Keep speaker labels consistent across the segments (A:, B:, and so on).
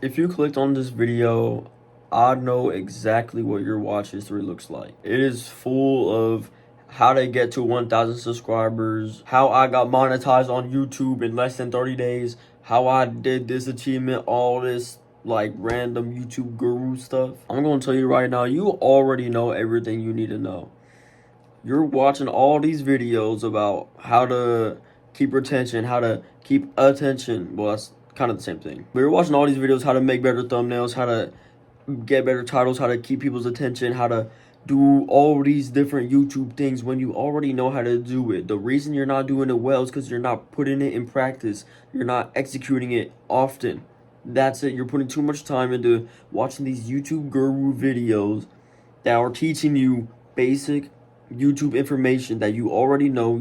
A: If you clicked on this video, I know exactly what your watch history looks like. It is full of how to get to 1,000 subscribers, how I got monetized on YouTube in less than 30 days, how I did this achievement, all this like random YouTube guru stuff. I'm gonna tell you right now, you already know everything you need to know. You're watching all these videos about how to keep retention, how to keep attention. Well, that's kind of the same thing. But you're watching all these videos, how to make better thumbnails, how to get better titles, how to keep people's attention, how to do all these different YouTube things when you already know how to do it. The reason you're not doing it well is because you're not putting it in practice. You're not executing it often. That's it. You're putting too much time into watching these YouTube guru videos that are teaching you basic YouTube information that you already know.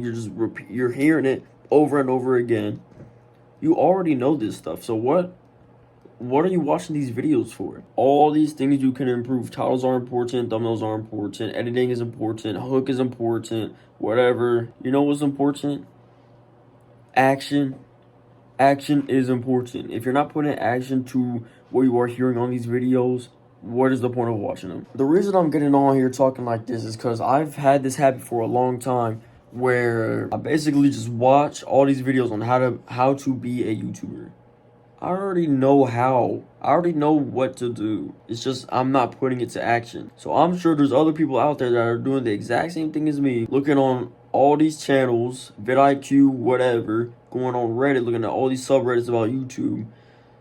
A: You're hearing it over and over again. You already know this stuff. So what are you watching these videos for? All these things you can improve. Titles are important, thumbnails are important, editing is important, hook is important, whatever. You know what's important? Action. Action is important. If you're not putting action to what you are hearing on these videos, what is the point of watching them? The reason I'm getting on here talking like this is because I've had this habit for a long time where I basically just watch all these videos on how to be a YouTuber. I already know how. I already know what to do. It's just I'm not putting it to action. So I'm sure there's other people out there that are doing the exact same thing as me, looking on all these channels, vidIQ, whatever, going on Reddit, looking at all these subreddits about YouTube,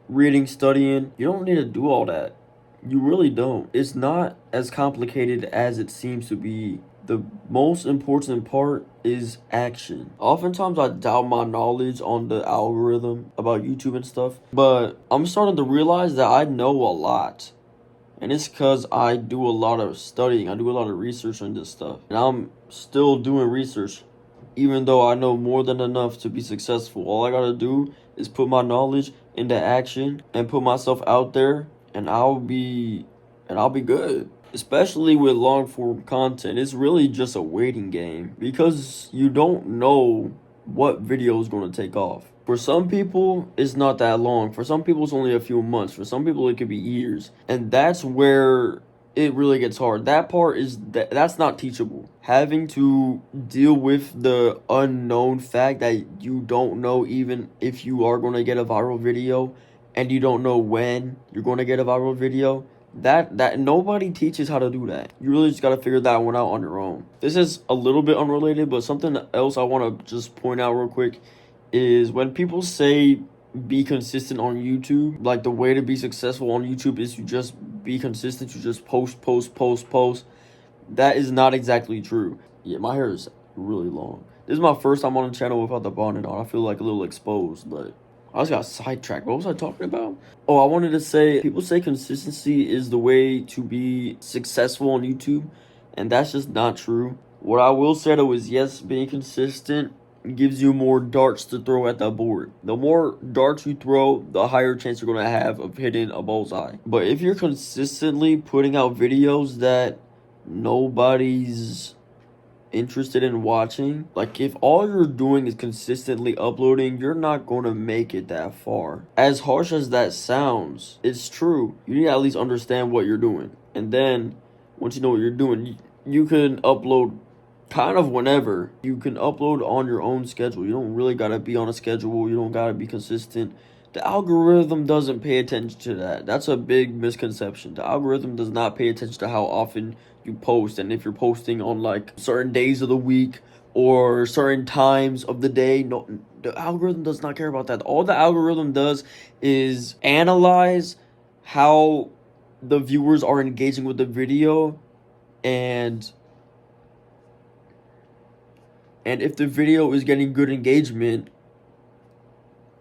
A: reading, studying. You don't need to do all that. You really don't. It's not as complicated as it seems to be. The most important part is action. Oftentimes I doubt my knowledge on the algorithm about YouTube and stuff, but I'm starting to realize that I know a lot. And it's because I do a lot of studying. I do a lot of research on this stuff. And I'm still doing research, even though I know more than enough to be successful. All I gotta do is put my knowledge into action and put myself out there, and I'll be good. Especially with long form content, it's really just a waiting game because you don't know what video is going to take off. For some people, it's not that long. For some people, it's only a few months. For some people, it could be years. And that's where it really gets hard. That part is that's not teachable. Having to deal with the unknown fact that you don't know even if you are going to get a viral video, and you don't know when you're going to get a viral video. That nobody teaches how to do that. You really just got to figure that one out on your own. This is a little bit unrelated, but something else I want to just point out real quick is when people say be consistent on YouTube, like the way to be successful on YouTube is you just be consistent, you just post. That is not exactly true. Yeah, my hair is really long. This is my first time on the channel without the bonnet on. I feel like a little exposed, but I just got sidetracked. What was I talking about? Oh, I wanted to say, people say consistency is the way to be successful on YouTube, and that's just not true. What I will say though is, yes, being consistent gives you more darts to throw at the board. The more darts you throw, the higher chance you're going to have of hitting a bullseye. But if you're consistently putting out videos that nobody's interested in watching, like if all you're doing is consistently uploading, you're not going to make it that far. As harsh as that sounds, it's true. You need to at least understand what you're doing, and then once you know what you're doing, you can upload kind of whenever. You can upload on your own schedule. You don't really got to be on a schedule. You don't got to be consistent. The algorithm doesn't pay attention to that. That's a big misconception. The algorithm does not pay attention to how often you post, and if you're posting on like certain days of the week or certain times of the day. No, the algorithm does not care about that. All the algorithm does is analyze how the viewers are engaging with the video, and if the video is getting good engagement,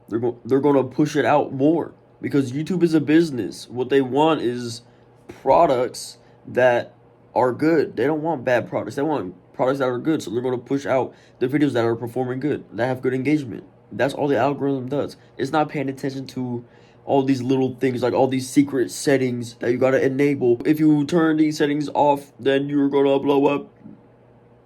A: they're going to push it out more, because YouTube is a business. What they want is products that are good. They don't want bad products. They want products that are good. So they're going to push out the videos that are performing good, that have good engagement. That's all the algorithm does. It's not paying attention to all these little things, like all these secret settings that you got to enable. If you turn these settings off, then you're going to blow up.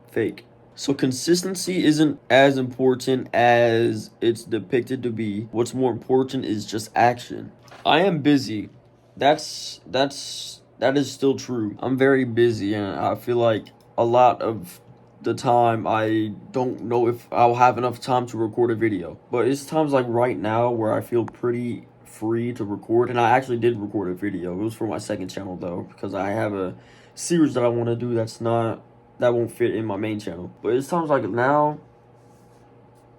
A: Fake. So consistency isn't as important as it's depicted to be. What's more important is just action. I am busy. That is still true. I'm very busy, and I feel like a lot of the time I don't know if I'll have enough time to record a video. But it's times like right now where I feel pretty free to record, and I actually did record a video. It was for my second channel though, because I have a series that I want to do that won't fit in my main channel. But it's times like now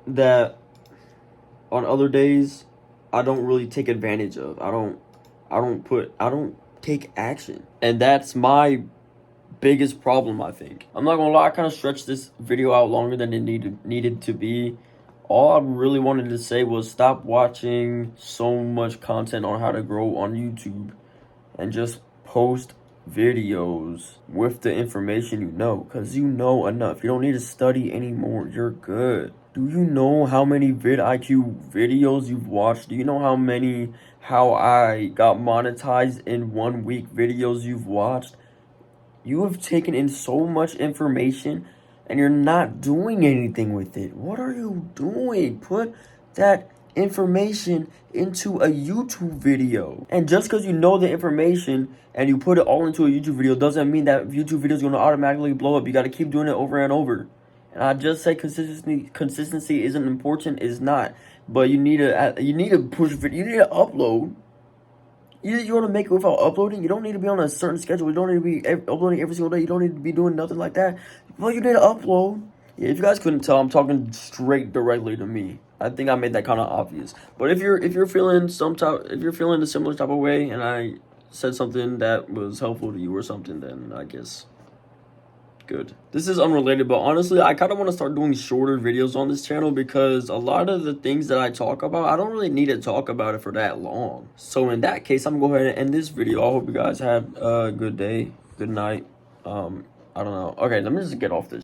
A: that on other days I don't really take advantage of. I don't take action. And that's my biggest problem, I think. I'm not gonna lie, I kind of stretched this video out longer than it needed to be. All I really wanted to say was stop watching so much content on how to grow on YouTube and just post videos with the information you know, because you know enough. You don't need to study anymore. You're good. Do you know how many vidIQ videos you've watched? Do you know how I got monetized in 1 week videos you've watched? You have taken in so much information and you're not doing anything with it. What are you doing? Put that information into a YouTube video. And just because you know the information and you put it all into a YouTube video doesn't mean that YouTube video is going to automatically blow up. You got to keep doing it over and over. And I just say consistency isn't important. It's not. But you need to push video. You need to upload. You want to make it without uploading? You don't need to be on a certain schedule. You don't need to be uploading every single day. You don't need to be doing nothing like that. Well, you need to upload. Yeah, if you guys couldn't tell, I'm talking straight directly to me. I think I made that kind of obvious. But if you're feeling a similar type of way, and I said something that was helpful to you or something, then I guess good. This is unrelated, but honestly, I kind of want to start doing shorter videos on this channel because a lot of the things that I talk about, I don't really need to talk about it for that long. So in that case, I'm going to go ahead and end this video. I hope you guys have a good day, good night. I don't know. Okay, let me just get off this.